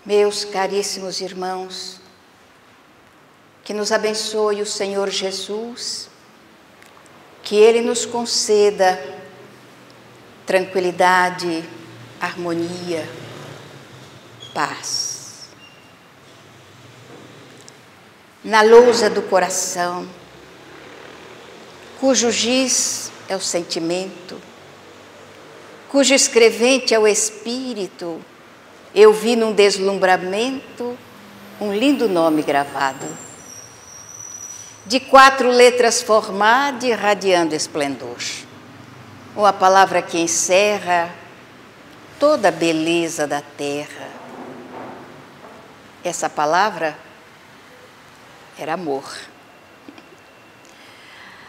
Meus caríssimos irmãos, que nos abençoe o Senhor Jesus, que Ele nos conceda tranquilidade, harmonia, paz. Na lousa do coração, cujo giz é o sentimento, cujo escrevente é o espírito, eu vi num deslumbramento um lindo nome gravado, de 4 letras formado e irradiando esplendor. Uma palavra que encerra toda a beleza da terra. Essa palavra era amor.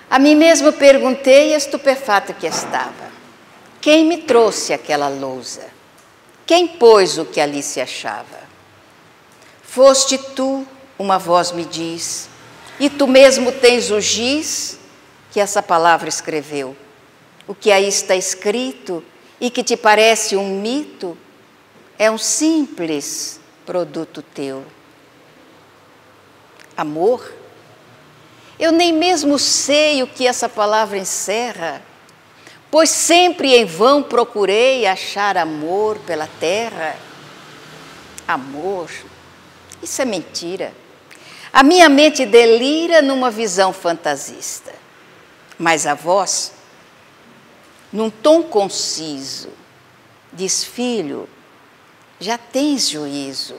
A mim mesmo perguntei, estupefato que estava, quem me trouxe aquela lousa? Quem pôs o que ali se achava? Foste tu, uma voz me diz, e tu mesmo tens o giz que essa palavra escreveu. O que aí está escrito e que te parece um mito, é um simples produto teu. Amor? Eu nem mesmo sei o que essa palavra encerra, pois sempre em vão procurei achar amor pela terra. Amor? Isso é mentira. A minha mente delira numa visão fantasista, mas a voz, num tom conciso, diz: filho, já tens juízo,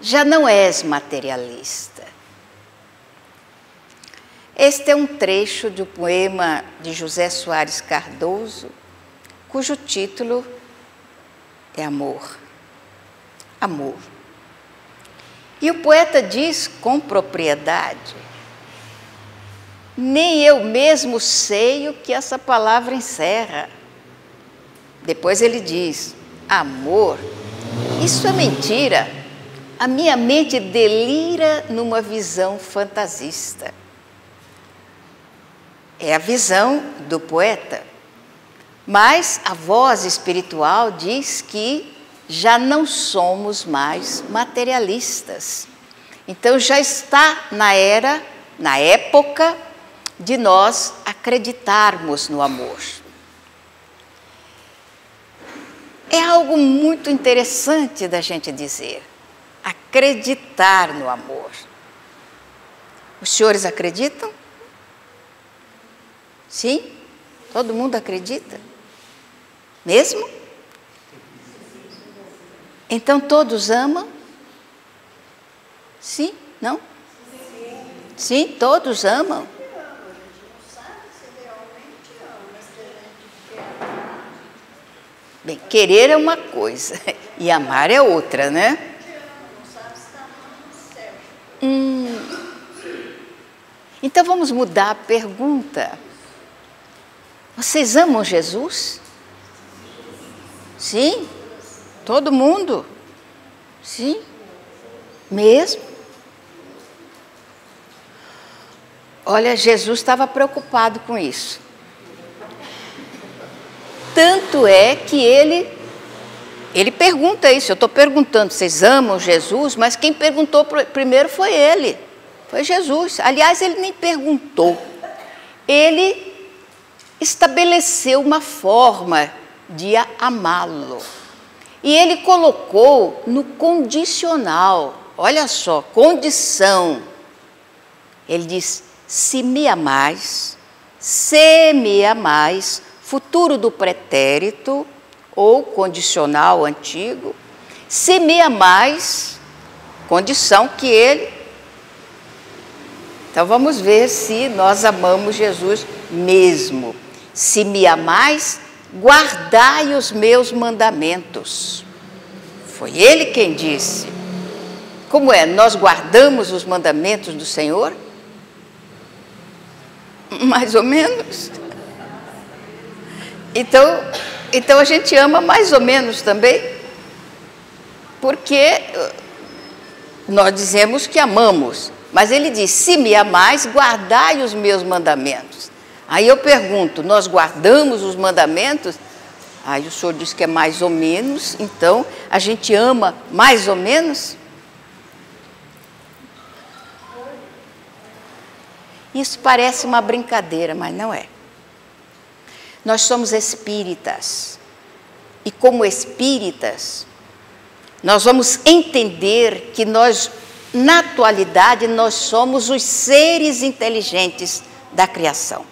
já não és materialista. Este é um trecho do poema de José Soares Cardoso, cujo título é Amor. Amor. E o poeta diz com propriedade: nem eu mesmo sei o que essa palavra encerra. Depois ele diz: amor, isso é mentira. A minha mente delira numa visão fantasista. É a visão do poeta. Mas a voz espiritual diz que já não somos mais materialistas. Então já está na época de nós acreditarmos no amor. É algo muito interessante da gente dizer, acreditar no amor. Os senhores acreditam? Sim? Todo mundo acredita? Mesmo? Então todos amam? Sim? Não? Sim, todos amam. Bem, querer é uma coisa e amar é outra, né? Então vamos mudar a pergunta. Vocês amam Jesus? Sim? Todo mundo? Sim? Mesmo? Olha, Jesus estava preocupado com isso. Tanto é que ele pergunta isso. Eu estou perguntando, vocês amam Jesus? Mas quem perguntou primeiro foi ele. Foi Jesus. Aliás, ele nem perguntou. Ele estabeleceu uma forma de amá-lo. E ele colocou no condicional. Olha só, condição. Ele diz: se me amais, futuro do pretérito ou condicional antigo, se me amais, condição que ele. Então vamos ver se nós amamos Jesus mesmo. Se me amais, guardai os meus mandamentos. Foi ele quem disse. Como é? Nós guardamos os mandamentos do Senhor? Mais ou menos. Então a gente ama mais ou menos também, porque nós dizemos que amamos, mas ele diz: se me amais, guardai os meus mandamentos. Aí eu pergunto: nós guardamos os mandamentos? Aí o senhor diz que é mais ou menos, então a gente ama mais ou menos? Isso parece uma brincadeira, mas não é. Nós somos espíritas. E como espíritas, nós vamos entender que nós, na atualidade, nós somos os seres inteligentes da criação.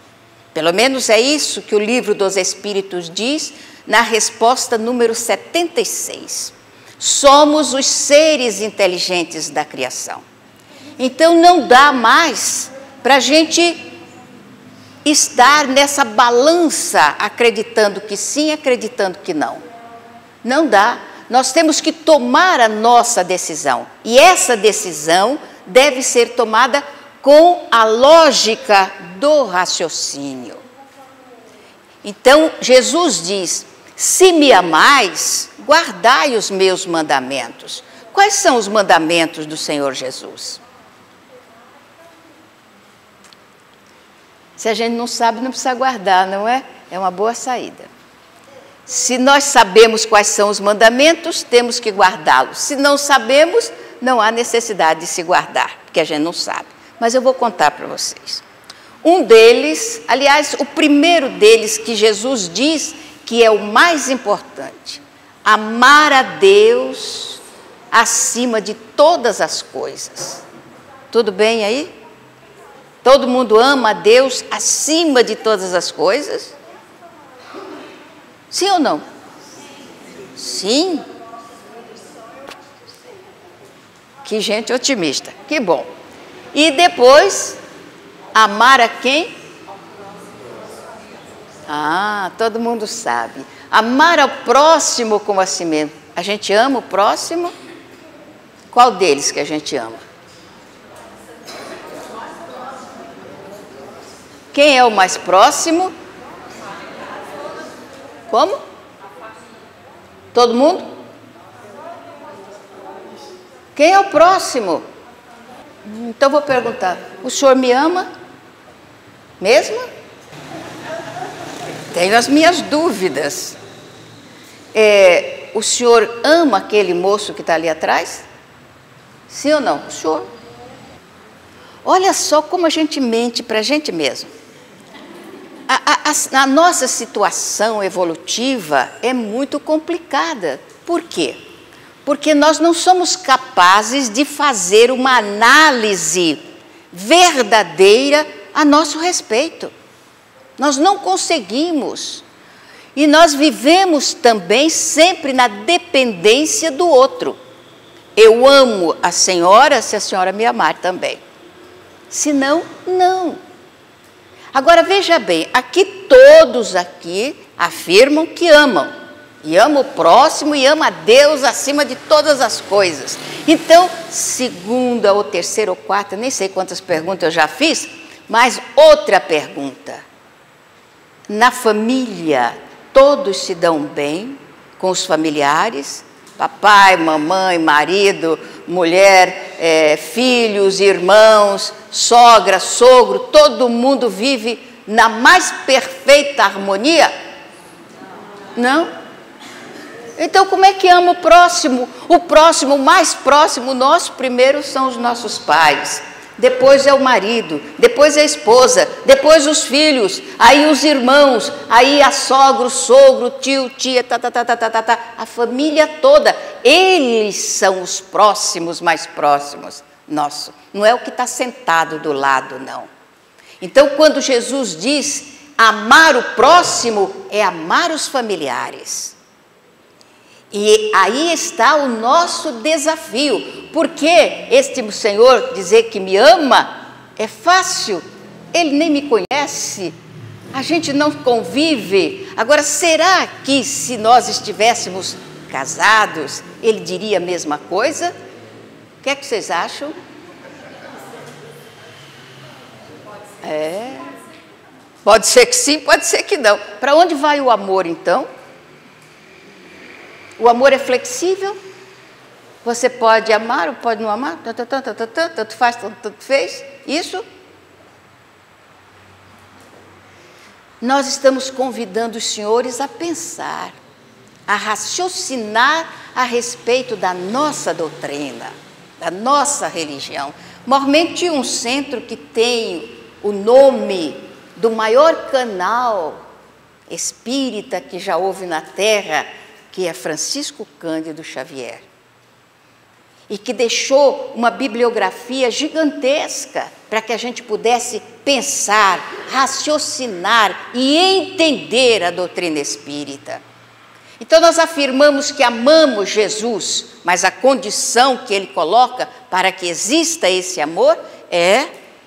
Pelo menos é isso que o Livro dos Espíritos diz na resposta número 76. Somos os seres inteligentes da criação. Então não dá mais para a gente estar nessa balança, acreditando que sim, acreditando que não. Não dá. Nós temos que tomar a nossa decisão. E essa decisão deve ser tomada com a lógica do raciocínio. Então, Jesus diz: se me amais, guardai os meus mandamentos. Quais são os mandamentos do Senhor Jesus? Se a gente não sabe, não precisa guardar, não é? É uma boa saída. Se nós sabemos quais são os mandamentos, temos que guardá-los. Se não sabemos, não há necessidade de se guardar, porque a gente não sabe. Mas eu vou contar para vocês. Um deles, aliás, o primeiro deles que Jesus diz que é o mais importante: amar a Deus acima de todas as coisas. Tudo bem aí? Todo mundo ama a Deus acima de todas as coisas? Sim ou não? Sim. Que gente otimista, que bom. E depois, amar a quem? Ah, todo mundo sabe. Amar ao próximo como a si mesmo. A gente ama o próximo? Qual deles que a gente ama? Quem é o mais próximo? Como? Todo mundo? Quem é o próximo? Então vou perguntar: o senhor me ama? Mesmo? Tenho as minhas dúvidas. O senhor ama aquele moço que está ali atrás? Sim ou não? O senhor? Olha só como a gente mente para a gente mesmo. A nossa situação evolutiva é muito complicada. Por quê? Porque nós não somos capazes de fazer uma análise verdadeira a nosso respeito. Nós não conseguimos. E nós vivemos também sempre na dependência do outro. Eu amo a senhora se a senhora me amar também. Se não, não. Agora veja bem, aqui todos aqui afirmam que amam. E ama o próximo e ama a Deus acima de todas as coisas. Então, segunda ou terceira ou quarta, nem sei quantas perguntas eu já fiz, mas outra pergunta. Na família, todos se dão bem com os familiares? Papai, mamãe, marido, mulher, filhos, irmãos, sogra, sogro, todo mundo vive na mais perfeita harmonia? Não? Então como é que ama o próximo? O próximo, o mais próximo nosso, primeiro são os nossos pais, depois é o marido, depois é a esposa, depois os filhos, aí os irmãos, aí a sogra, o sogro, tio, tia, a família toda. Eles são os próximos, mais próximos nosso. Não é o que está sentado do lado, não. Então, quando Jesus diz amar o próximo, é amar os familiares. E aí está o nosso desafio, porque este Senhor dizer que me ama é fácil, Ele nem me conhece, a gente não convive. Agora, será que se nós estivéssemos casados, Ele diria a mesma coisa? O que é que vocês acham? Pode ser que sim, pode ser que não. Para onde vai o amor, então? O amor é flexível? Você pode amar ou pode não amar? Tanto faz, tanto fez? Isso? Nós estamos convidando os senhores a pensar. a raciocinar a respeito da nossa doutrina, da nossa religião. Mormente um centro que tem o nome do maior canal espírita que já houve na Terra, que é Francisco Cândido Xavier. E que deixou uma bibliografia gigantesca para que a gente pudesse pensar, raciocinar e entender a doutrina espírita. Então nós afirmamos que amamos Jesus, mas a condição que ele coloca para que exista esse amor é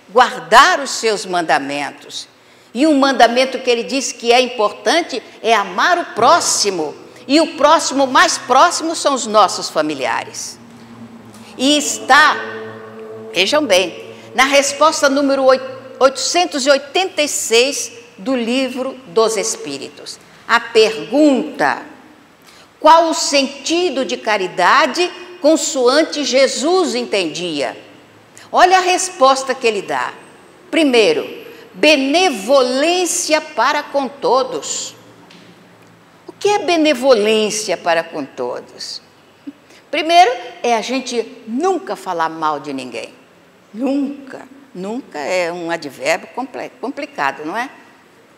guardar os seus mandamentos. E um mandamento que ele diz que é importante é amar o próximo. E o próximo mais próximo são os nossos familiares. E está, vejam bem, na resposta número 886 do Livro dos Espíritos. A pergunta: qual o sentido de caridade consoante Jesus entendia? Olha a resposta que ele dá. Primeiro, benevolência para com todos. O que é benevolência para com todos? Primeiro, é a gente nunca falar mal de ninguém. Nunca. Nunca é um advérbio complicado, não é?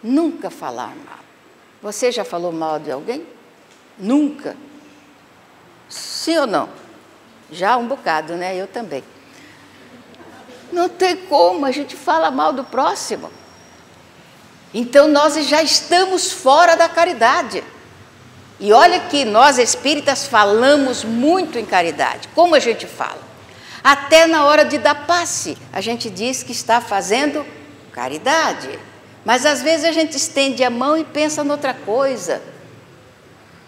Nunca falar mal. Você já falou mal de alguém? Nunca. Sim ou não? Já um bocado, né? Eu também. Não tem como, a gente fala mal do próximo. Então nós já estamos fora da caridade. E olha que nós espíritas falamos muito em caridade. Como a gente fala? Até na hora de dar passe, a gente diz que está fazendo caridade. Mas às vezes a gente estende a mão e pensa noutra coisa.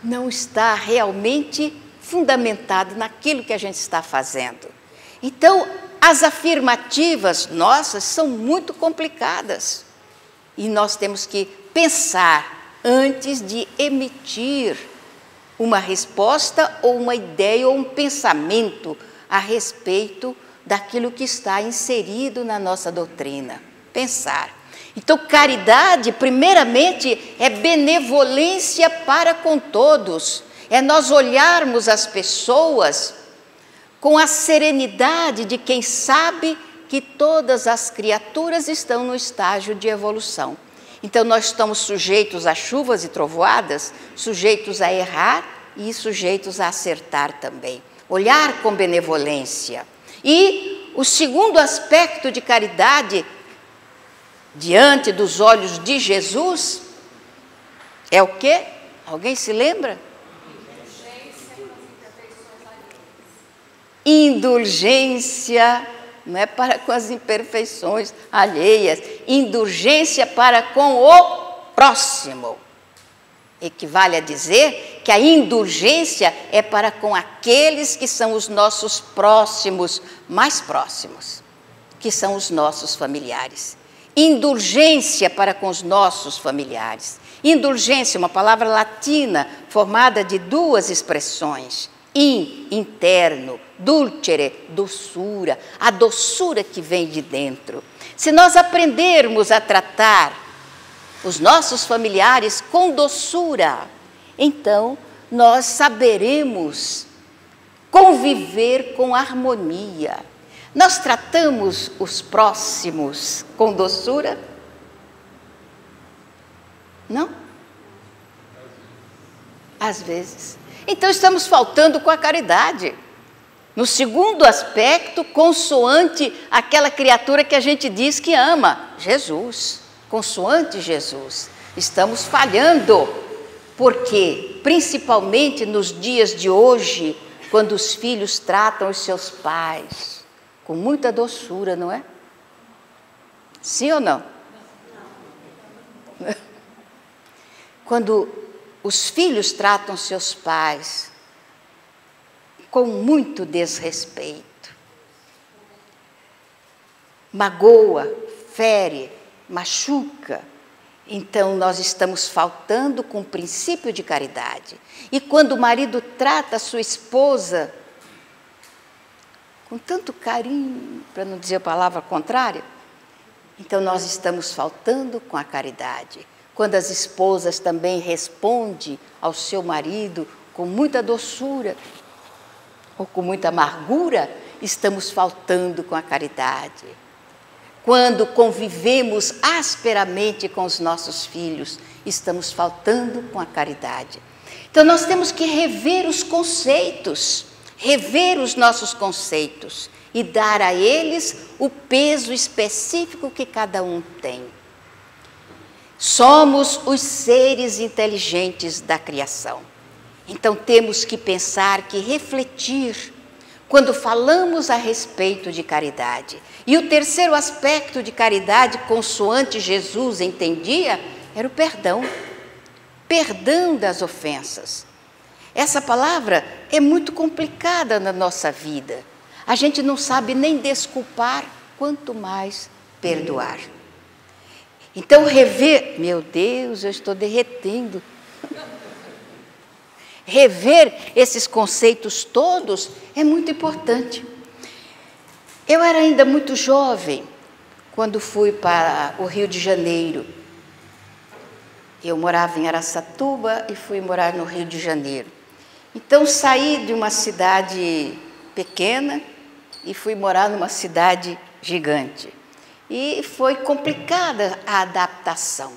Não está realmente fundamentado naquilo que a gente está fazendo. Então, as afirmativas nossas são muito complicadas. E nós temos que pensar antes de emitir uma resposta ou uma ideia ou um pensamento a respeito daquilo que está inserido na nossa doutrina. Pensar. Então, caridade, primeiramente, é benevolência para com todos. É nós olharmos as pessoas com a serenidade de quem sabe que todas as criaturas estão no estágio de evolução. Então, nós estamos sujeitos a chuvas e trovoadas, sujeitos a errar e sujeitos a acertar também. Olhar com benevolência. E o segundo aspecto de caridade, diante dos olhos de Jesus, é o quê? Alguém se lembra? Indulgência, não é para com as imperfeições alheias, indulgência para com o próximo. Equivale a dizer que a indulgência é para com aqueles que são os nossos próximos, mais próximos, que são os nossos familiares. Indulgência para com os nossos familiares. Indulgência, uma palavra latina formada de duas expressões. Interno, dulcere, doçura, a doçura que vem de dentro. Se nós aprendermos a tratar os nossos familiares com doçura, então nós saberemos conviver com harmonia. Nós tratamos os próximos com doçura? Não? Às vezes. Então estamos faltando com a caridade. No segundo aspecto, consoante aquela criatura que a gente diz que ama, Jesus. Consoante Jesus. Estamos falhando. Porque, principalmente nos dias de hoje, quando os filhos tratam os seus pais com muita doçura, não é? Sim ou não? Quando os filhos tratam seus pais com muito desrespeito, magoa, fere, machuca, então nós estamos faltando com o princípio de caridade. E quando o marido trata a sua esposa com tanto carinho, para não dizer a palavra contrária, então nós estamos faltando com a caridade. Quando as esposas também respondem ao seu marido com muita doçura ou com muita amargura, estamos faltando com a caridade. Quando convivemos asperamente com os nossos filhos, estamos faltando com a caridade. Então nós temos que rever os conceitos, rever os nossos conceitos e dar a eles o peso específico que cada um tem. Somos os seres inteligentes da criação. Então temos que pensar, que refletir quando falamos a respeito de caridade. E o terceiro aspecto de caridade, consoante Jesus entendia, era o perdão. Perdão das ofensas. Essa palavra é muito complicada na nossa vida. A gente não sabe nem desculpar, quanto mais perdoar. Então rever, meu Deus, eu estou derretendo. Rever esses conceitos todos é muito importante. Eu era ainda muito jovem quando fui para o Rio de Janeiro. Eu morava em Araçatuba e fui morar no Rio de Janeiro. Então saí de uma cidade pequena e fui morar numa cidade gigante. E foi complicada a adaptação.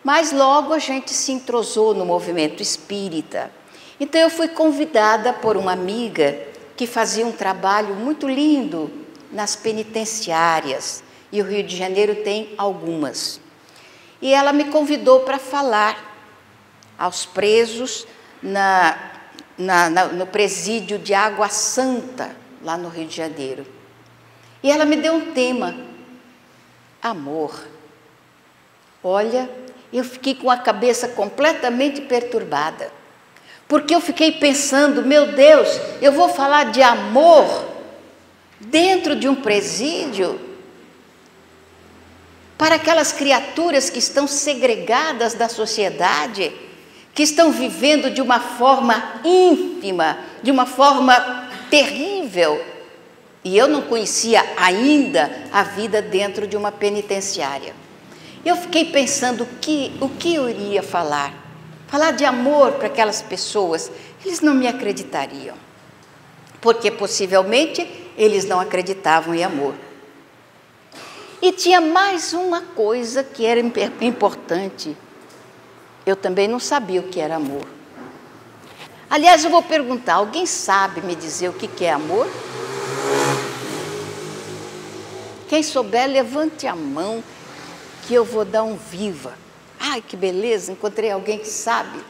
Mas logo a gente se entrosou no movimento espírita. Então eu fui convidada por uma amiga que fazia um trabalho muito lindo nas penitenciárias, e o Rio de Janeiro tem algumas. E ela me convidou para falar aos presos no presídio de Água Santa, lá no Rio de Janeiro. E ela me deu um tema, amor. Olha, eu fiquei com a cabeça completamente perturbada. Porque eu fiquei pensando, meu Deus, eu vou falar de amor dentro de um presídio para aquelas criaturas que estão segregadas da sociedade, que estão vivendo de uma forma ínfima, de uma forma terrível. E eu não conhecia ainda a vida dentro de uma penitenciária. Eu fiquei pensando o que eu iria falar. Falar de amor para aquelas pessoas, eles não me acreditariam, porque possivelmente eles não acreditavam em amor. E tinha mais uma coisa que era importante, eu também não sabia o que era amor. Aliás, eu vou perguntar, alguém sabe me dizer o que é amor? Quem souber, levante a mão, que eu vou dar um viva. Ai, que beleza, encontrei alguém que sabe.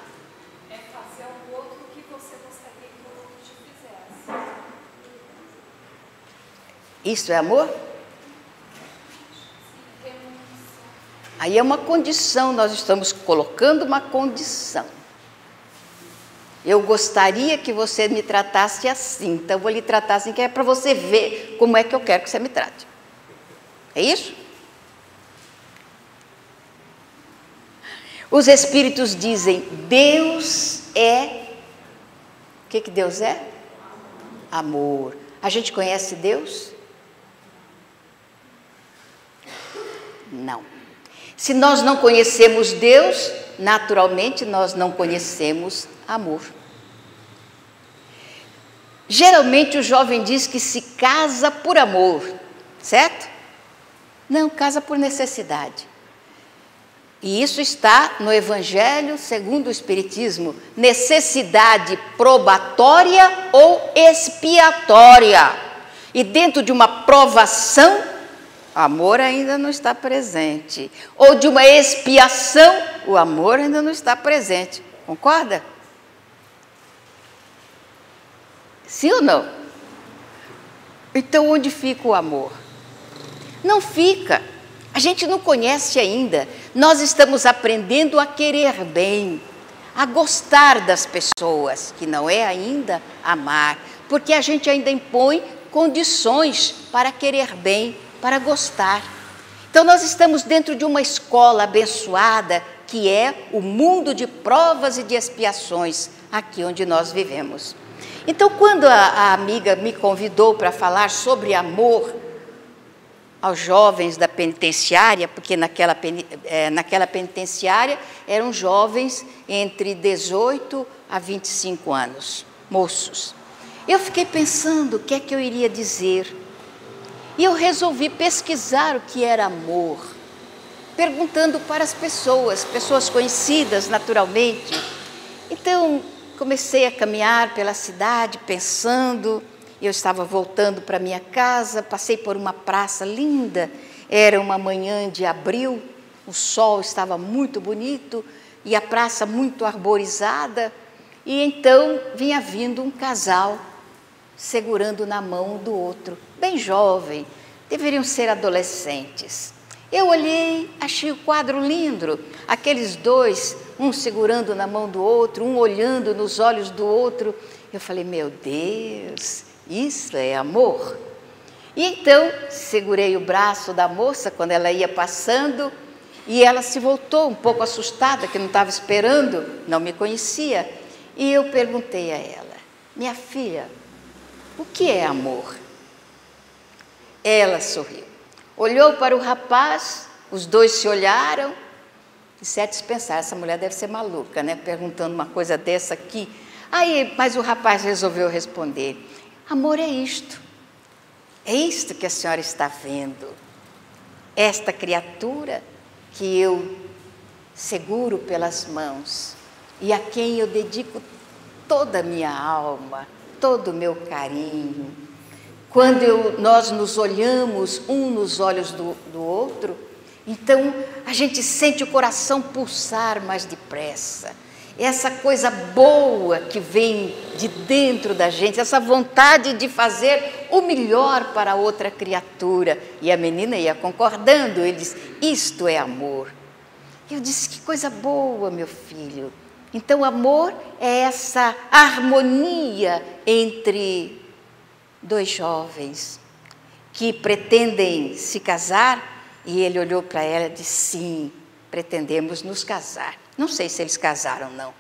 É fazer ao outro o que você gostaria que o outro te fizesse. Isso é amor? Aí é uma condição, nós estamos colocando uma condição. Eu gostaria que você me tratasse assim, então eu vou lhe tratar assim, que é para você ver como é que eu quero que você me trate. É isso? Os Espíritos dizem, Deus é... O que Deus é? Amor. A gente conhece Deus? Não. Se nós não conhecemos Deus, naturalmente nós não conhecemos amor. Geralmente o jovem diz que se casa por amor, certo? Não, casa por necessidade. E isso está no Evangelho segundo o Espiritismo, necessidade probatória ou expiatória. E dentro de uma provação, amor ainda não está presente. Ou de uma expiação, o amor ainda não está presente. Concorda? Sim ou não? Então, onde fica o amor? Não fica. A gente não conhece ainda. Nós estamos aprendendo a querer bem, a gostar das pessoas, que não é ainda amar, porque a gente ainda impõe condições para querer bem, para gostar. Então nós estamos dentro de uma escola abençoada, que é o mundo de provas e de expiações, aqui onde nós vivemos. Então quando a amiga me convidou para falar sobre amor, aos jovens da penitenciária, porque naquela penitenciária eram jovens entre 18 a 25 anos, moços. Eu fiquei pensando o que é que eu iria dizer. E eu resolvi pesquisar o que era amor, perguntando para as pessoas conhecidas naturalmente. Então, comecei a caminhar pela cidade, pensando. Eu estava voltando para minha casa, passei por uma praça linda, era uma manhã de abril, o sol estava muito bonito e a praça muito arborizada. E então vinha vindo um casal, segurando na mão do outro, bem jovem, deveriam ser adolescentes. Eu olhei, achei o quadro lindo, aqueles dois, um segurando na mão do outro, um olhando nos olhos do outro. Eu falei, meu Deus, isso é amor. E então, segurei o braço da moça quando ela ia passando, e ela se voltou um pouco assustada, que não estava esperando, não me conhecia. E eu perguntei a ela, minha filha, o que é amor? Ela sorriu, olhou para o rapaz, os dois se olharam, e certos pensaram, essa mulher deve ser maluca, né? Perguntando uma coisa dessa aqui. Aí, mas o rapaz resolveu responder, amor é isto que a senhora está vendo, esta criatura que eu seguro pelas mãos e a quem eu dedico toda a minha alma, todo o meu carinho. Quando nós nos olhamos um nos olhos do outro, então a gente sente o coração pulsar mais depressa. Essa coisa boa que vem de dentro da gente, essa vontade de fazer o melhor para outra criatura. E a menina ia concordando, ele disse, isto é amor. Eu disse, que coisa boa, meu filho. Então, amor é essa harmonia entre dois jovens que pretendem se casar. E ele olhou para ela e disse, sim, pretendemos nos casar. Não sei se eles casaram, não.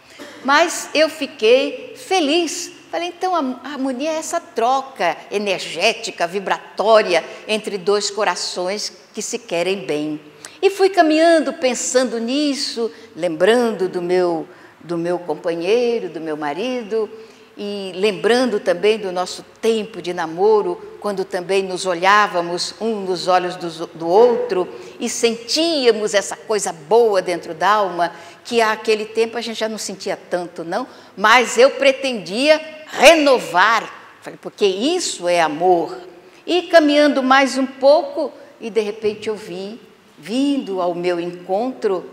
Mas eu fiquei feliz. Falei, então a harmonia é essa troca energética, vibratória, entre dois corações que se querem bem. E fui caminhando, pensando nisso, lembrando do meu companheiro, do meu marido, e lembrando também do nosso tempo de namoro, quando também nos olhávamos um nos olhos do outro e sentíamos essa coisa boa dentro da alma, que àquele tempo a gente já não sentia tanto, não, mas eu pretendia renovar, porque isso é amor. E caminhando mais um pouco, e de repente eu vi, vindo ao meu encontro,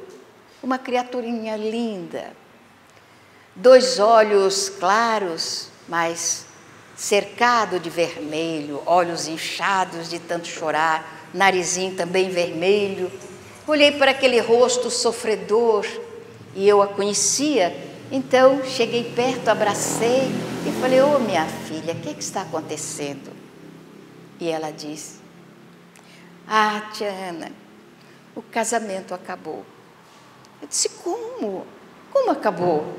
uma criaturinha linda, dois olhos claros, mas cercado de vermelho, olhos inchados de tanto chorar, narizinho também vermelho. Olhei para aquele rosto sofredor e eu a conhecia, então cheguei perto, abracei e falei, ô minha filha, o que está acontecendo? E ela disse, tia Ana, o casamento acabou. Eu disse, como? Como acabou?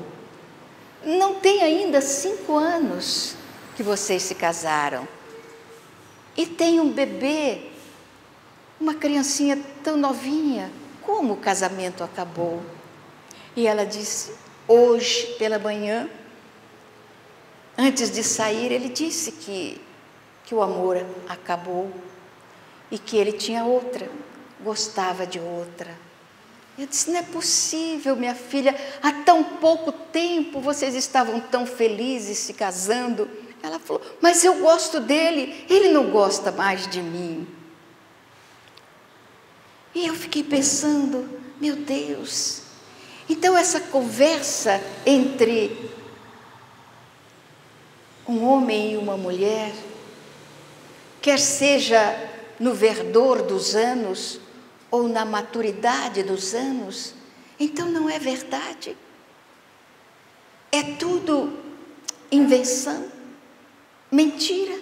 Não tem ainda 5 anos que vocês se casaram. E tem um bebê, uma criancinha tão novinha. Como o casamento acabou? E ela disse, hoje pela manhã, antes de sair, ele disse que o amor acabou e que ele tinha outra, gostava de outra. Eu disse, não é possível, minha filha, há tão pouco tempo vocês estavam tão felizes se casando. Ela falou, mas eu gosto dele, ele não gosta mais de mim. E eu fiquei pensando, meu Deus, então essa conversa entre um homem e uma mulher, quer seja no verdor dos anos, ou na maturidade dos anos, então não é verdade. É tudo invenção, mentira.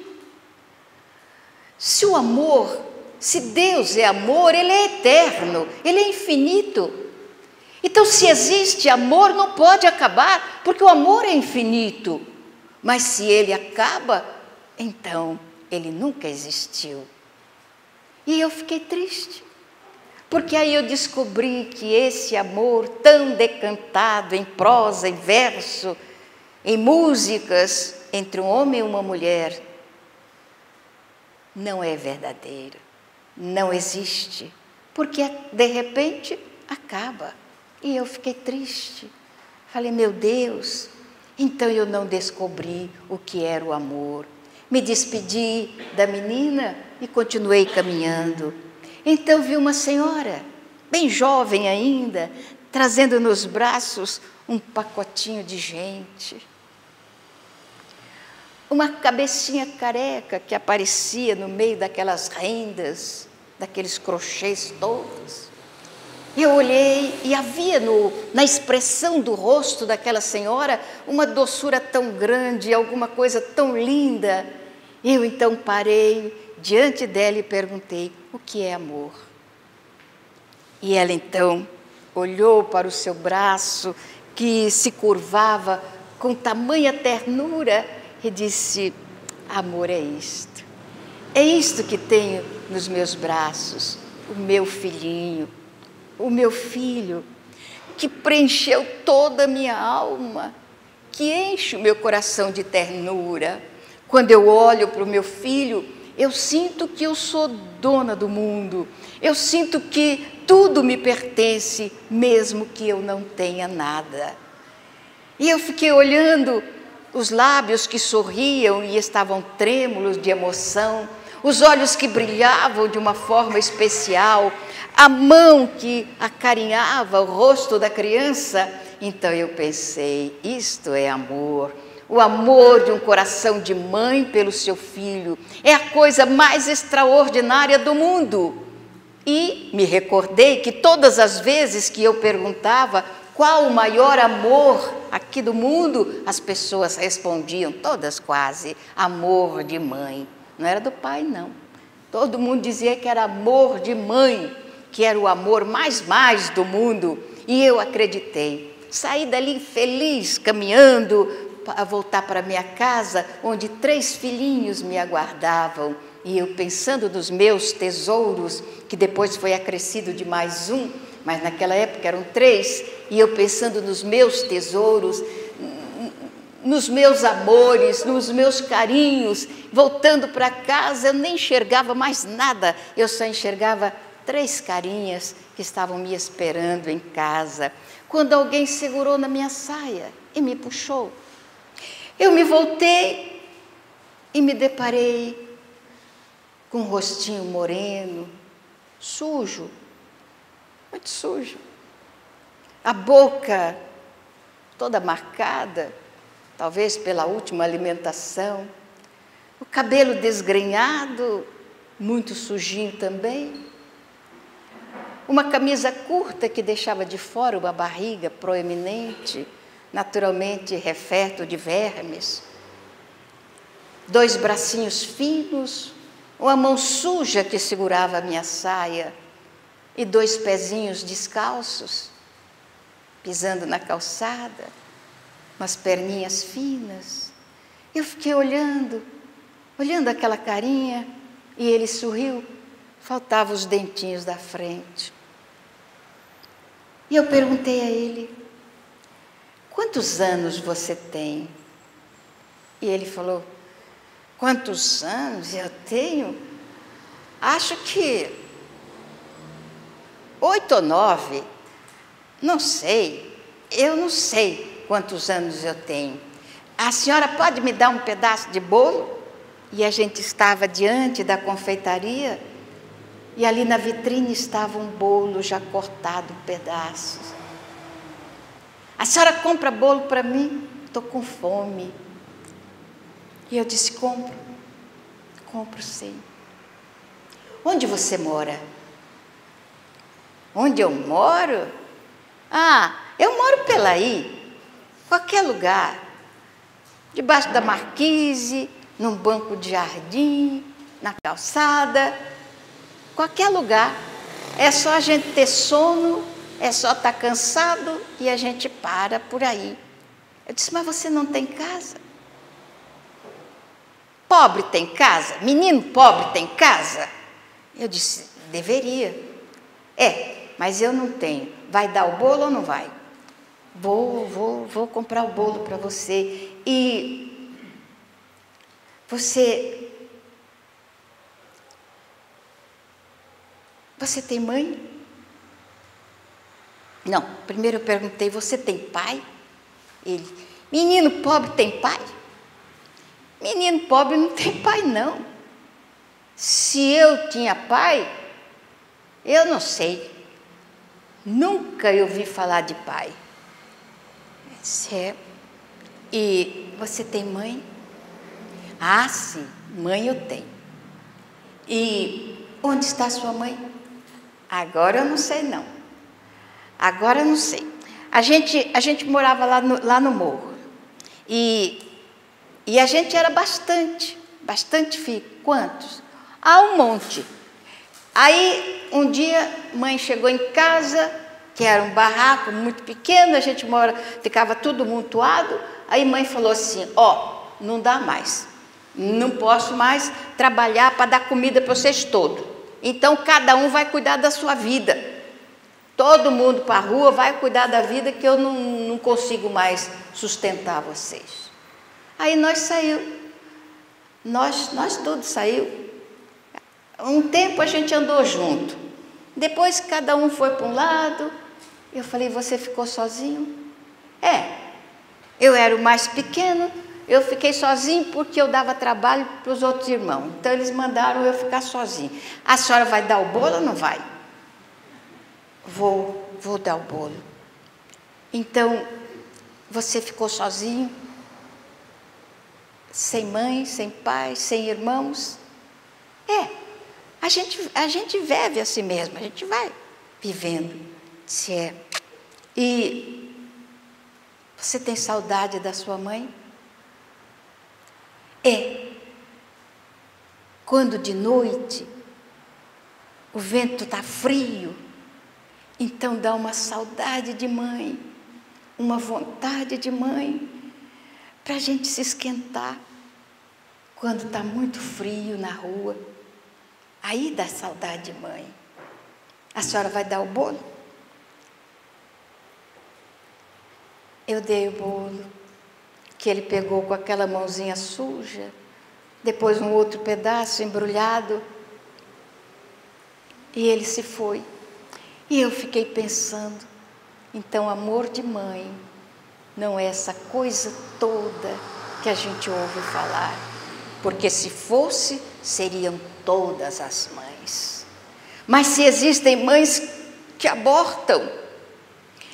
Se o amor, se Deus é amor, Ele é eterno, Ele é infinito. Então, se existe amor, não pode acabar, porque o amor é infinito. Mas se ele acaba, então ele nunca existiu. E eu fiquei triste, porque aí eu descobri que esse amor tão decantado em prosa, em verso, em músicas, entre um homem e uma mulher, não é verdadeiro, não existe, porque de repente acaba. E eu fiquei triste. Falei, meu Deus, então eu não descobri o que era o amor. Me despedi da menina e continuei caminhando. Então vi uma senhora, bem jovem ainda, trazendo nos braços um pacotinho de gente. Uma cabecinha careca que aparecia no meio daquelas rendas, daqueles crochês todos. Eu olhei e havia na expressão do rosto daquela senhora uma doçura tão grande, alguma coisa tão linda. Eu então parei diante dela e perguntei, o que é amor? E ela então olhou para o seu braço, que se curvava com tamanha ternura, e disse, amor é isto. É isto que tenho nos meus braços, o meu filhinho, o meu filho, que preencheu toda a minha alma, que enche o meu coração de ternura. Quando eu olho para o meu filho, eu sinto que eu sou dona do mundo, eu sinto que tudo me pertence, mesmo que eu não tenha nada. E eu fiquei olhando os lábios que sorriam e estavam trêmulos de emoção, os olhos que brilhavam de uma forma especial, a mão que acarinhava o rosto da criança. Então eu pensei, isto é amor. O amor de um coração de mãe pelo seu filho é a coisa mais extraordinária do mundo. E me recordei que todas as vezes que eu perguntava qual o maior amor aqui do mundo, as pessoas respondiam, todas quase, amor de mãe. Não era do pai, não. Todo mundo dizia que era amor de mãe, que era o amor mais do mundo. E eu acreditei. Saí dali feliz, caminhando, a voltar para minha casa, onde 3 filhinhos me aguardavam. E eu pensando nos meus tesouros, que depois foi acrescido de mais um, mas naquela época eram 3, e eu pensando nos meus tesouros, nos meus amores, nos meus carinhos, voltando para casa, eu nem enxergava mais nada, eu só enxergava 3 carinhas que estavam me esperando em casa, quando alguém segurou na minha saia e me puxou. Eu me voltei e me deparei com um rostinho moreno, sujo, muito sujo. A boca toda marcada, talvez pela última alimentação. O cabelo desgrenhado, muito sujinho também. Uma camisa curta que deixava de fora uma barriga proeminente, naturalmente referto de vermes. 2 bracinhos finos, uma mão suja que segurava a minha saia e 2 pezinhos descalços, pisando na calçada, umas perninhas finas. Eu fiquei olhando aquela carinha, e ele sorriu, faltavam os dentinhos da frente. E eu perguntei a ele, quantos anos você tem? E ele falou, quantos anos eu tenho? Acho que 8 ou 9, não sei, eu não sei quantos anos eu tenho. A senhora pode me dar um pedaço de bolo? E a gente estava diante da confeitaria, e ali na vitrine estava um bolo já cortado em pedaços. A senhora compra bolo para mim? Estou com fome. E eu disse, compro sim. Onde você mora? Onde eu moro? Eu moro pela aí, qualquer lugar. Debaixo da marquise, num banco de jardim, na calçada, qualquer lugar. É só a gente ter sono, é só estar cansado e a gente para por aí. Eu disse, mas você não tem casa? Pobre tem casa? Menino pobre tem casa? Eu disse, deveria. Mas eu não tenho. Vai dar o bolo ou não vai? Vou comprar o bolo para você. E você tem mãe? Não, primeiro eu perguntei, você tem pai? Ele, menino pobre tem pai? Menino pobre não tem pai, não. Se eu tinha pai, eu não sei. Nunca eu ouvi falar de pai. E você tem mãe? Ah, sim, mãe eu tenho. E onde está sua mãe? Agora eu não sei, não. Agora eu não sei. A gente morava lá no morro. E a gente era bastante filho. Quantos? Um monte. Aí, um dia, mãe chegou em casa, que era um barraco muito pequeno, a gente ficava tudo amontoado. Aí mãe falou assim, não dá mais. Não posso mais trabalhar para dar comida para vocês todos. Então, cada um vai cuidar da sua vida. Todo mundo para a rua vai cuidar da vida, que eu não consigo mais sustentar vocês. Aí nós saímos. Nós todos saímos. Um tempo a gente andou junto. Depois cada um foi para um lado. Eu falei, você ficou sozinho? Eu era o mais pequeno. Eu fiquei sozinho porque eu dava trabalho para os outros irmãos. Então eles mandaram eu ficar sozinho. A senhora vai dar o bolo ou não vai? Vou dar o bolo. Então, você ficou sozinho? Sem mãe, sem pai, sem irmãos? A gente vive assim mesmo, a gente vai vivendo. E você tem saudade da sua mãe? Quando de noite o vento está frio, então dá uma saudade de mãe, uma vontade de mãe, para a gente se esquentar. Quando está muito frio na rua, aí dá saudade de mãe. A senhora vai dar o bolo? Eu dei o bolo, que ele pegou com aquela mãozinha suja, depois um outro pedaço embrulhado, e ele se foi. E eu fiquei pensando, então amor de mãe não é essa coisa toda que a gente ouve falar, porque se fosse, seriam todas as mães. Mas se existem mães que abortam,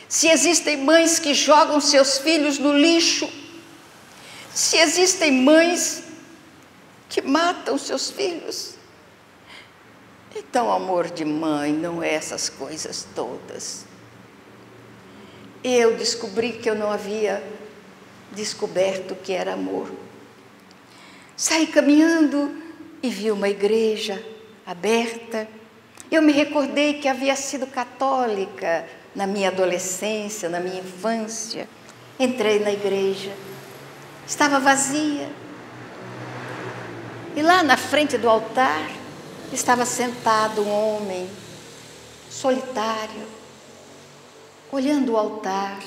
se existem mães que jogam seus filhos no lixo, se existem mães que matam seus filhos, então amor de mãe não é essas coisas todas. Eu descobri que eu não havia descoberto o que era amor. Saí caminhando e vi uma igreja aberta. Eu me recordei que havia sido católica na minha adolescência, na minha infância. Entrei na igreja, estava vazia. E lá na frente do altar estava sentado um homem solitário, olhando o altar,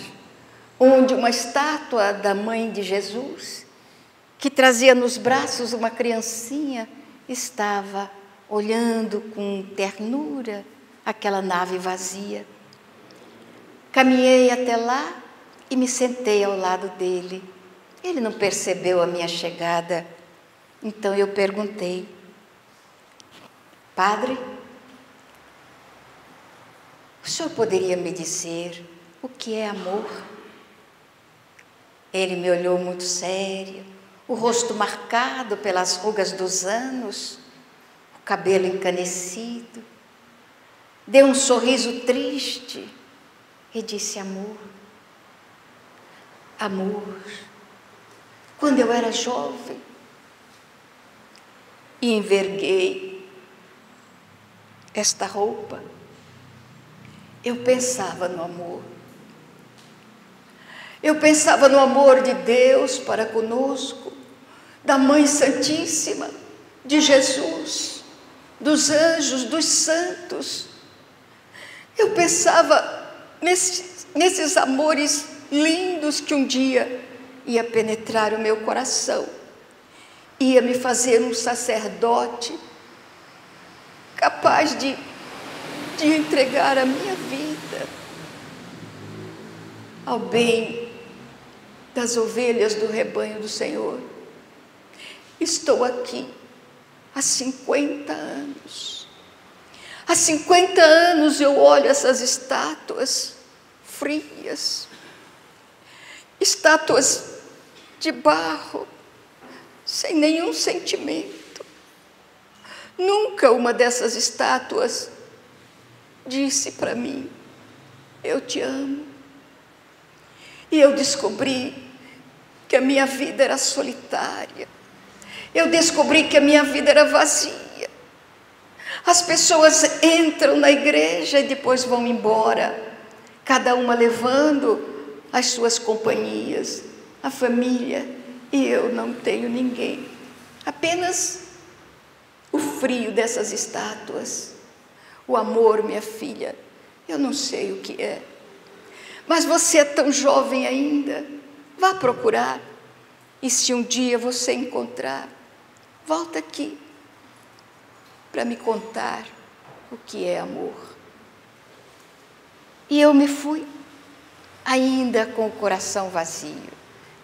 onde uma estátua da mãe de Jesus, que trazia nos braços uma criancinha, estava olhando com ternura aquela nave vazia. Caminhei até lá e me sentei ao lado dele. Ele não percebeu a minha chegada, então eu perguntei, padre, o senhor poderia me dizer o que é amor? Ele me olhou muito sério, o rosto marcado pelas rugas dos anos, o cabelo encanecido, deu um sorriso triste e disse amor. Amor. Quando eu era jovem e enverguei esta roupa, eu pensava no amor. Eu pensava no amor de Deus para conosco, da Mãe Santíssima, de Jesus. dos anjos, dos santos. Eu pensava nesses amores lindos que um dia ia penetrar o meu coração, ia me fazer um sacerdote capaz de entregar a minha vida ao bem das ovelhas do rebanho do Senhor. Estou aqui há 50 anos. Há 50 anos eu olho essas estátuas frias, estátuas de barro, sem nenhum sentimento. Nunca uma dessas estátuas disse para mim: eu te amo. E eu descobri que a minha vida era solitária. Eu descobri que a minha vida era vazia. As pessoas entram na igreja e depois vão embora, cada uma levando as suas companhias, a família, e eu não tenho ninguém. Apenas o frio dessas estátuas. O amor, minha filha, eu não sei o que é. Mas você é tão jovem ainda, vá procurar. E se um dia você encontrar, volta aqui para me contar o que é amor. E eu me fui, ainda com o coração vazio.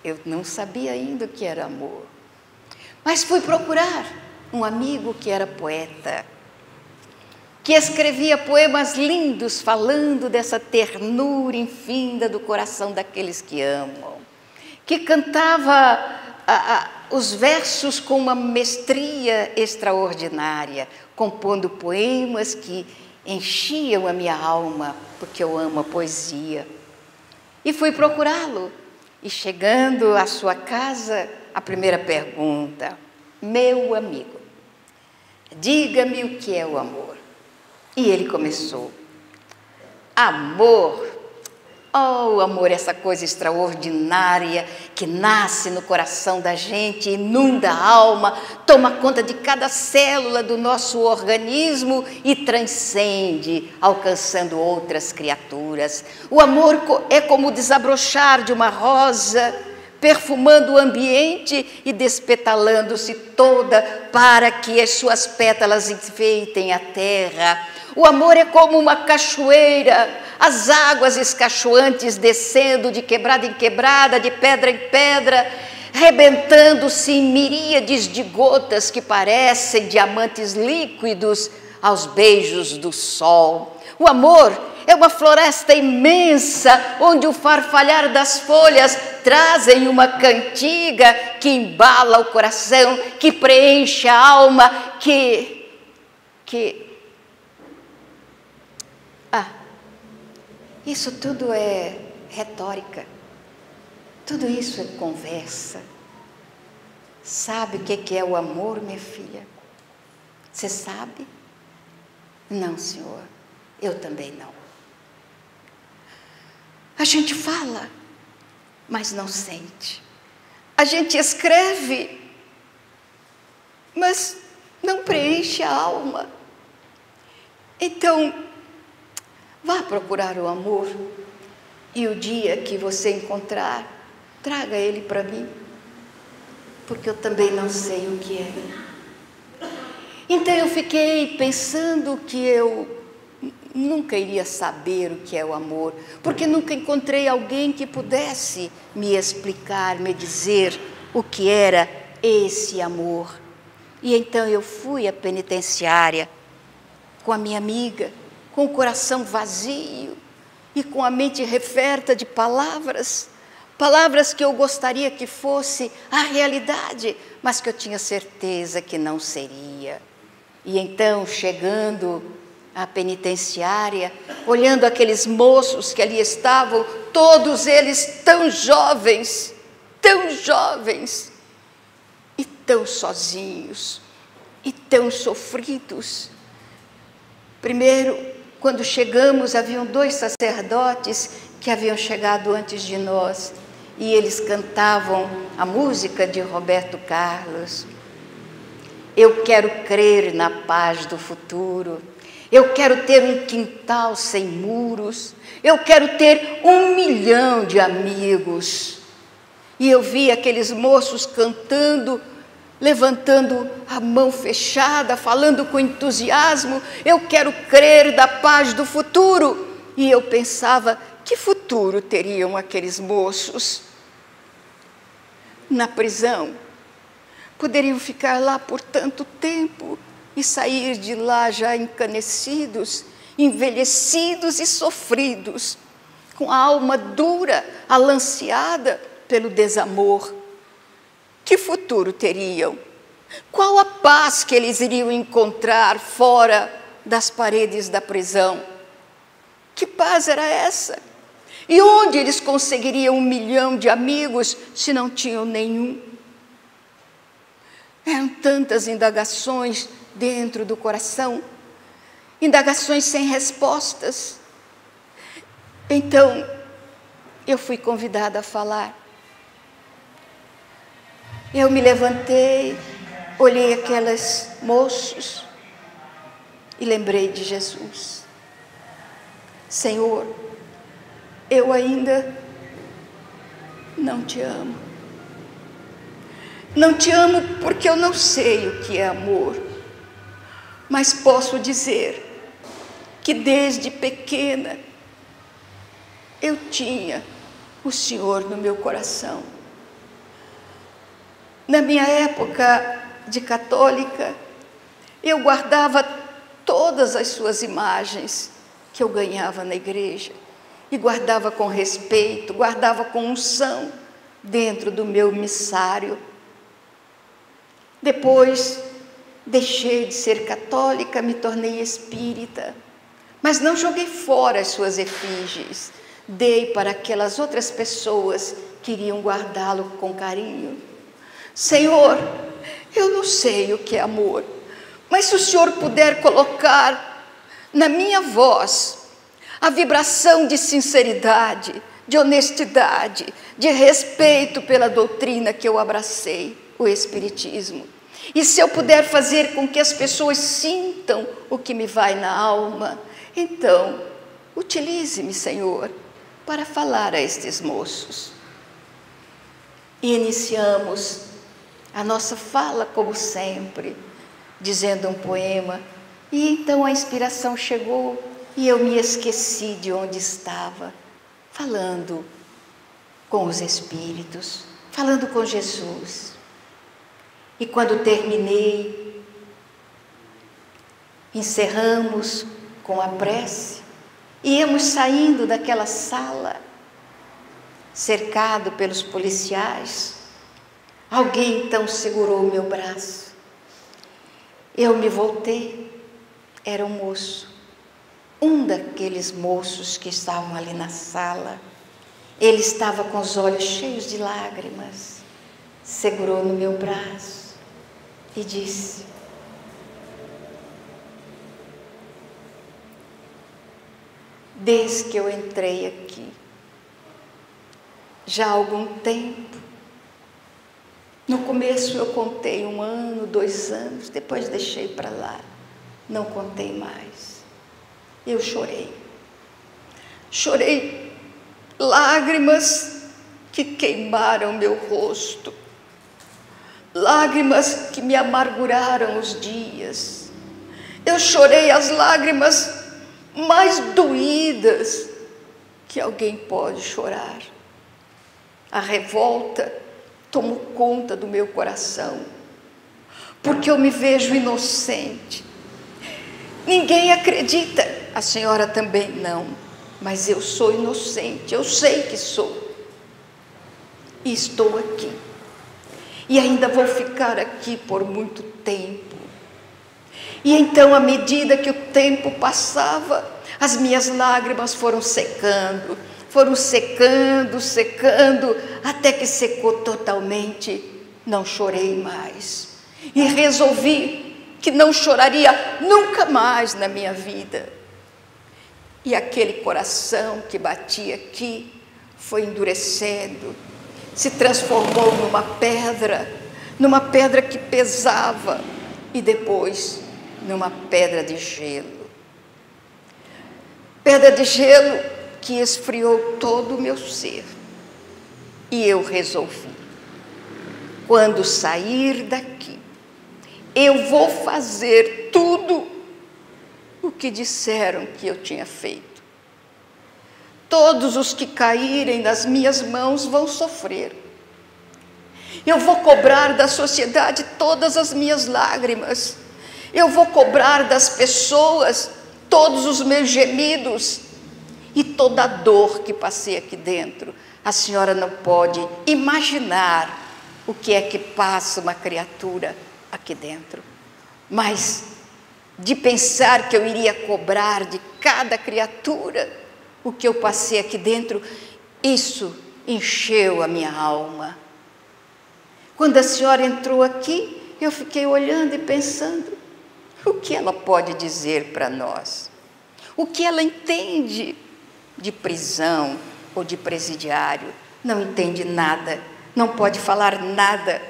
Eu não sabia ainda o que era amor. Mas fui procurar um amigo que era poeta, que escrevia poemas lindos falando dessa ternura infinda do coração daqueles que amam, que cantava os versos com uma mestria extraordinária, compondo poemas que enchiam a minha alma, porque eu amo a poesia. E fui procurá-lo, e chegando à sua casa, a primeira pergunta: meu amigo, diga-me o que é o amor. E ele começou: amor, oh, o amor é essa coisa extraordinária que nasce no coração da gente, inunda a alma, toma conta de cada célula do nosso organismo e transcende, alcançando outras criaturas. O amor é como o desabrochar de uma rosa, perfumando o ambiente e despetalando-se toda para que as suas pétalas enfeitem a terra. O amor é como uma cachoeira, as águas escachoantes descendo de quebrada em quebrada, de pedra em pedra, rebentando-se em miríades de gotas que parecem diamantes líquidos aos beijos do sol. O amor é uma floresta imensa, onde o farfalhar das folhas trazem uma cantiga que embala o coração, que preenche a alma, isso tudo é retórica, tudo isso é conversa. Sabe o que é o amor, minha filha? Você sabe? Não, senhor, eu também não. A gente fala, mas não sente. A gente escreve, mas não preenche a alma. Então, vá procurar o amor, e o dia que você encontrar, traga ele para mim, porque eu também não sei o que é. Então eu fiquei pensando que eu nunca iria saber o que é o amor, porque nunca encontrei alguém que pudesse me explicar, me dizer o que era esse amor. E então eu fui à penitenciária com a minha amiga, com o coração vazio e com a mente referta de palavras que eu gostaria que fosse a realidade, mas que eu tinha certeza que não seria. E então, chegando à penitenciária, olhando aqueles moços que ali estavam, todos eles tão jovens e tão sozinhos e tão sofridos. Primeiro, quando chegamos, haviam 2 sacerdotes que haviam chegado antes de nós, e eles cantavam a música de Roberto Carlos. Eu quero crer na paz do futuro. Eu quero ter um quintal sem muros. Eu quero ter 1 milhão de amigos. E eu vi aqueles moços cantando, levantando a mão fechada, falando com entusiasmo. Eu quero crer na paz do futuro. E eu pensava, que futuro teriam aqueles moços? Na prisão. Poderiam ficar lá por tanto tempo e sair de lá já encanecidos, envelhecidos e sofridos, com a alma dura, alanceada pelo desamor. Que futuro teriam? Qual a paz que eles iriam encontrar fora das paredes da prisão? Que paz era essa? E onde eles conseguiriam 1 milhão de amigos se não tinham nenhum? Eram tantas indagações dentro do coração, indagações sem respostas. Então, eu fui convidada a falar. Eu me levantei, olhei aqueles moços e lembrei de Jesus. Senhor, eu ainda não te amo. Não te amo porque eu não sei o que é amor, mas posso dizer que desde pequena eu tinha o Senhor no meu coração. Na minha época de católica, eu guardava todas as suas imagens que eu ganhava na igreja e guardava com respeito, guardava com unção dentro do meu missário. Depois, deixei de ser católica, me tornei espírita, mas não joguei fora as suas efígies, dei para aquelas outras pessoas que iriam guardá-lo com carinho. Senhor, eu não sei o que é amor, mas se o Senhor puder colocar na minha voz a vibração de sinceridade, de honestidade, de respeito pela doutrina que eu abracei, o Espiritismo. E se eu puder fazer com que as pessoas sintam o que me vai na alma, então, utilize-me, Senhor, para falar a estes moços. E iniciamos a nossa fala, como sempre, dizendo um poema. E então a inspiração chegou e eu me esqueci de onde estava, falando com os Espíritos, falando com Jesus. E quando terminei, encerramos com a prece, íamos saindo daquela sala, cercado pelos policiais. Alguém então segurou o meu braço. Eu me voltei, era um moço, um daqueles moços que estavam ali na sala. Ele estava com os olhos cheios de lágrimas, segurou no meu braço e disse: desde que eu entrei aqui, já há algum tempo, no começo eu contei 1 ano, 2 anos, depois deixei para lá, não contei mais. Eu chorei, chorei lágrimas que queimaram meu rosto, lágrimas que me amarguraram os dias. Eu chorei as lágrimas mais doídas que alguém pode chorar. A revolta tomou conta do meu coração, porque eu me vejo inocente. Ninguém acredita, a senhora também não, mas eu sou inocente, eu sei que sou. E estou aqui. E ainda vou ficar aqui por muito tempo. E então, à medida que o tempo passava, as minhas lágrimas foram secando, secando, até que secou totalmente. Não chorei mais. E resolvi que não choraria nunca mais na minha vida. E aquele coração que batia aqui foi endurecendo, se transformou numa pedra que pesava, e depois numa pedra de gelo. Pedra de gelo que esfriou todo o meu ser. E eu resolvi, quando sair daqui, eu vou fazer tudo o que disseram que eu tinha feito. Todos os que caírem nas minhas mãos vão sofrer. Eu vou cobrar da sociedade todas as minhas lágrimas. Eu vou cobrar das pessoas todos os meus gemidos e toda a dor que passei aqui dentro. A senhora não pode imaginar o que é que passa uma criatura aqui dentro. Mas de pensar que eu iria cobrar de cada criatura o que eu passei aqui dentro, isso encheu a minha alma. Quando a senhora entrou aqui, eu fiquei olhando e pensando, o que ela pode dizer para nós? O que ela entende de prisão ou de presidiário? Não entende nada, não pode falar nada.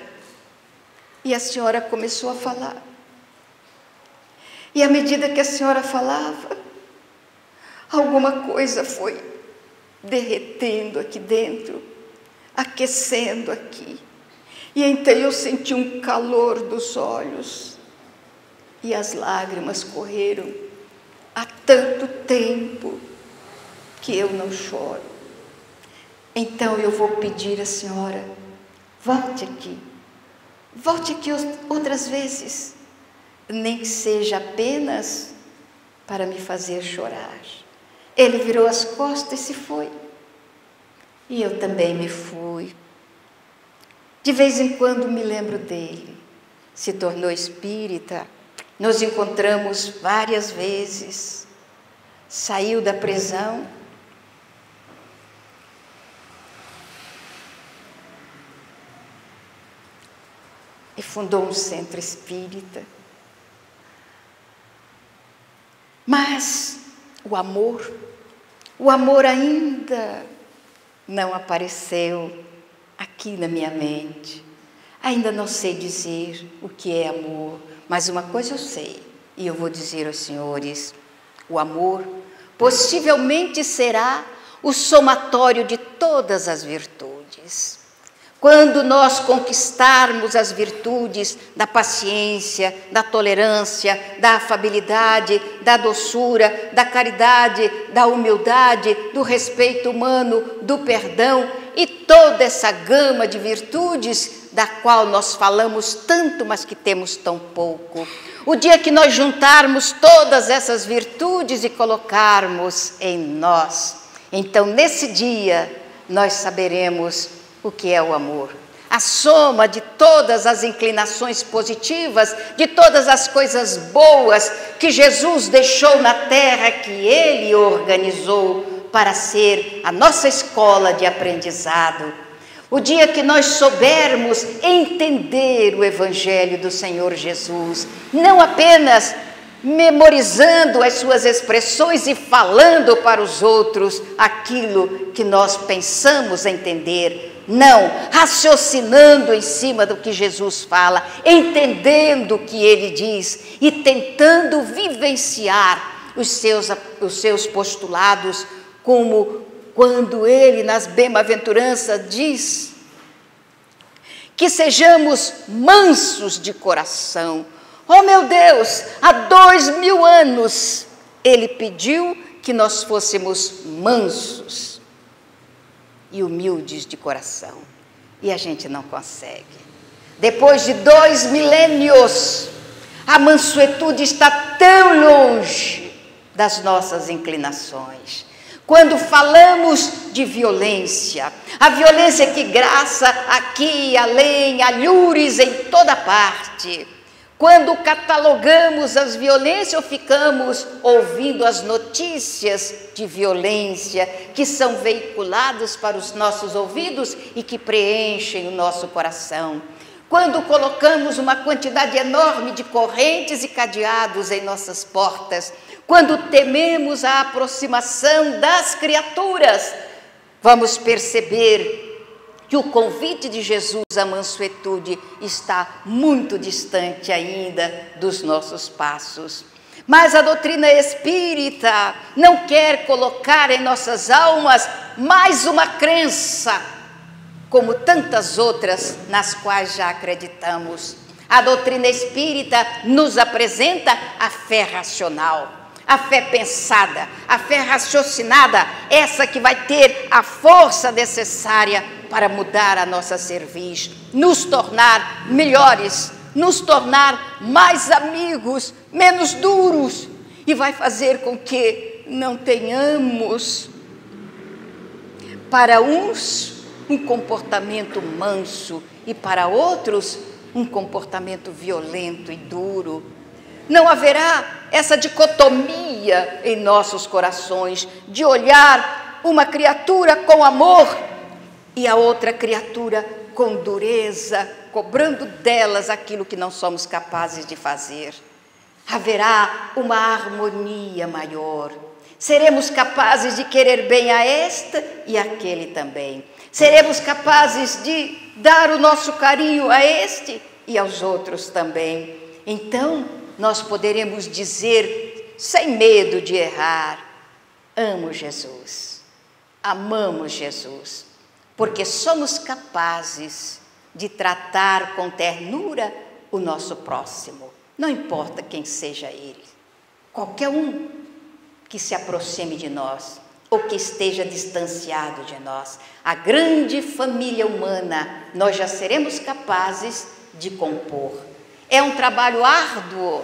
E a senhora começou a falar. E à medida que a senhora falava, alguma coisa foi derretendo aqui dentro, aquecendo aqui. E então eu senti um calor dos olhos e as lágrimas correram. Há tanto tempo que eu não choro. Então eu vou pedir à senhora, volte aqui outras vezes, nem que seja apenas para me fazer chorar. Ele virou as costas e se foi. E eu também me fui. De vez em quando me lembro dele. Se tornou espírita, nos encontramos várias vezes. Saiu da prisão. E fundou um centro espírita. Mas o amor ainda não apareceu aqui na minha mente. Ainda não sei dizer o que é amor, mas uma coisa eu sei, e eu vou dizer aos senhores: o amor possivelmente será o somatório de todas as virtudes. Quando nós conquistarmos as virtudes da paciência, da tolerância, da afabilidade, da doçura, da caridade, da humildade, do respeito humano, do perdão e toda essa gama de virtudes da qual nós falamos tanto, mas que temos tão pouco. O dia que nós juntarmos todas essas virtudes e colocarmos em nós, então nesse dia nós saberemos o que é o amor. A soma de todas as inclinações positivas, de todas as coisas boas que Jesus deixou na terra, que Ele organizou para ser a nossa escola de aprendizado. O dia que nós soubermos entender o Evangelho do Senhor Jesus, não apenas memorizando as suas expressões e falando para os outros aquilo que nós pensamos entender, não, raciocinando em cima do que Jesus fala, entendendo o que Ele diz e tentando vivenciar os seus postulados, como quando Ele nas bem-aventuranças diz que sejamos mansos de coração. Oh meu Deus, há 2000 anos Ele pediu que nós fôssemos mansos e humildes de coração, e a gente não consegue. Depois de 2 milênios, a mansuetude está tão longe das nossas inclinações. Quando falamos de violência, a violência que graça aqui, além, alhures em toda parte. Quando catalogamos as violências ou ficamos ouvindo as notícias de violência que são veiculadas para os nossos ouvidos e que preenchem o nosso coração. Quando colocamos uma quantidade enorme de correntes e cadeados em nossas portas. Quando tememos a aproximação das criaturas, vamos perceber que o convite de Jesus à mansuetude está muito distante ainda dos nossos passos. Mas a doutrina espírita não quer colocar em nossas almas mais uma crença, como tantas outras nas quais já acreditamos. A doutrina espírita nos apresenta a fé racional, a fé pensada, a fé raciocinada, essa que vai ter a força necessária para mudar a nossa cerviz, nos tornar melhores, nos tornar mais amigos, menos duros, e vai fazer com que não tenhamos, para uns, um comportamento manso e para outros, um comportamento violento e duro. Não haverá essa dicotomia em nossos corações de olhar uma criatura com amor e a outra criatura com dureza, cobrando delas aquilo que não somos capazes de fazer. Haverá uma harmonia maior. Seremos capazes de querer bem a esta e aquele também. Seremos capazes de dar o nosso carinho a este e aos outros também. Então, nós poderemos dizer, sem medo de errar, amo Jesus, amamos Jesus, porque somos capazes de tratar com ternura o nosso próximo, não importa quem seja ele, qualquer um que se aproxime de nós ou que esteja distanciado de nós, a grande família humana, nós já seremos capazes de compor. É um trabalho árduo,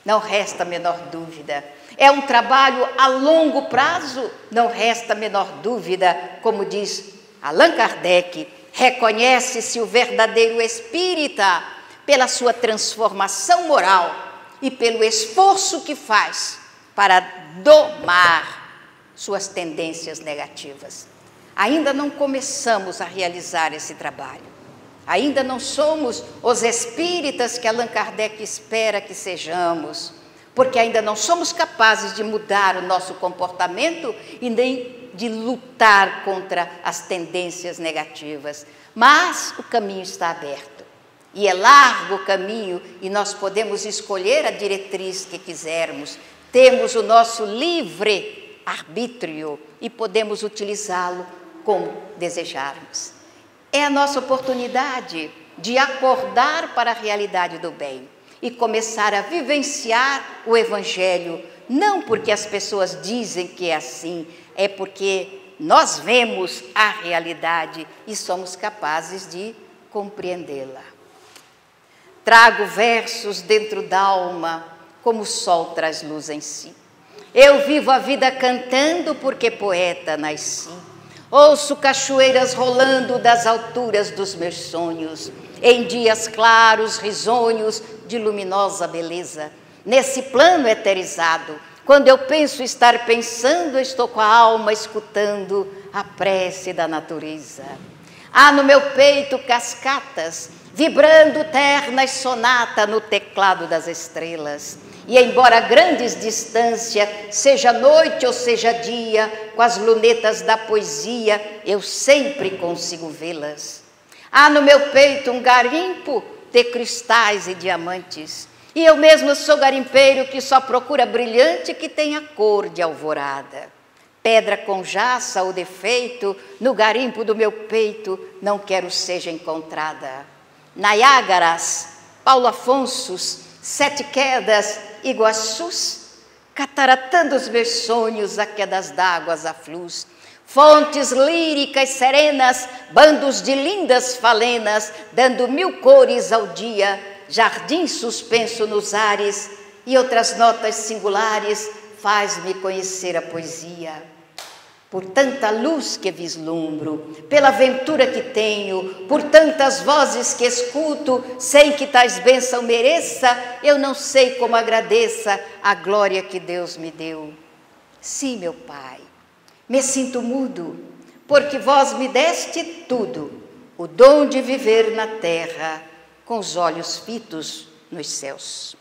não resta a menor dúvida. É um trabalho a longo prazo, não resta a menor dúvida. Como diz Allan Kardec, reconhece-se o verdadeiro espírita pela sua transformação moral e pelo esforço que faz para domar suas tendências negativas. Ainda não começamos a realizar esse trabalho. Ainda não somos os espíritas que Allan Kardec espera que sejamos, porque ainda não somos capazes de mudar o nosso comportamento e nem de lutar contra as tendências negativas. Mas o caminho está aberto. E é largo o caminho e nós podemos escolher a diretriz que quisermos. Temos o nosso livre arbítrio e podemos utilizá-lo como desejarmos. É a nossa oportunidade de acordar para a realidade do bem e começar a vivenciar o Evangelho, não porque as pessoas dizem que é assim, é porque nós vemos a realidade e somos capazes de compreendê-la. Trago versos dentro da alma, como o sol traz luz em si. Eu vivo a vida cantando porque poeta nasci. Ouço cachoeiras rolando das alturas dos meus sonhos, em dias claros, risonhos, de luminosa beleza. Nesse plano eterizado, quando eu penso estar pensando, estou com a alma escutando a prece da natureza. Há no meu peito cascatas, vibrando ternas sonata no teclado das estrelas. E embora a grandes distâncias, seja noite ou seja dia, com as lunetas da poesia, eu sempre consigo vê-las. Há no meu peito um garimpo de cristais e diamantes, e eu mesmo sou garimpeiro que só procura brilhante que tenha cor de alvorada. Pedra com jaça ou defeito, no garimpo do meu peito, não quero seja encontrada. Niágaras, Paulo Afonsos, Sete Quedas, Iguaçus, cataratando os meus sonhos a quedas d'águas aflus, fontes líricas serenas, bandos de lindas falenas, dando 1000 cores ao dia, jardim suspenso nos ares e outras notas singulares, faz-me conhecer a poesia. Por tanta luz que vislumbro, pela ventura que tenho, por tantas vozes que escuto, sem que tais bênçãos mereça, eu não sei como agradeça a glória que Deus me deu. Sim, meu Pai, me sinto mudo, porque vós me deste tudo, o dom de viver na terra, com os olhos fitos nos céus.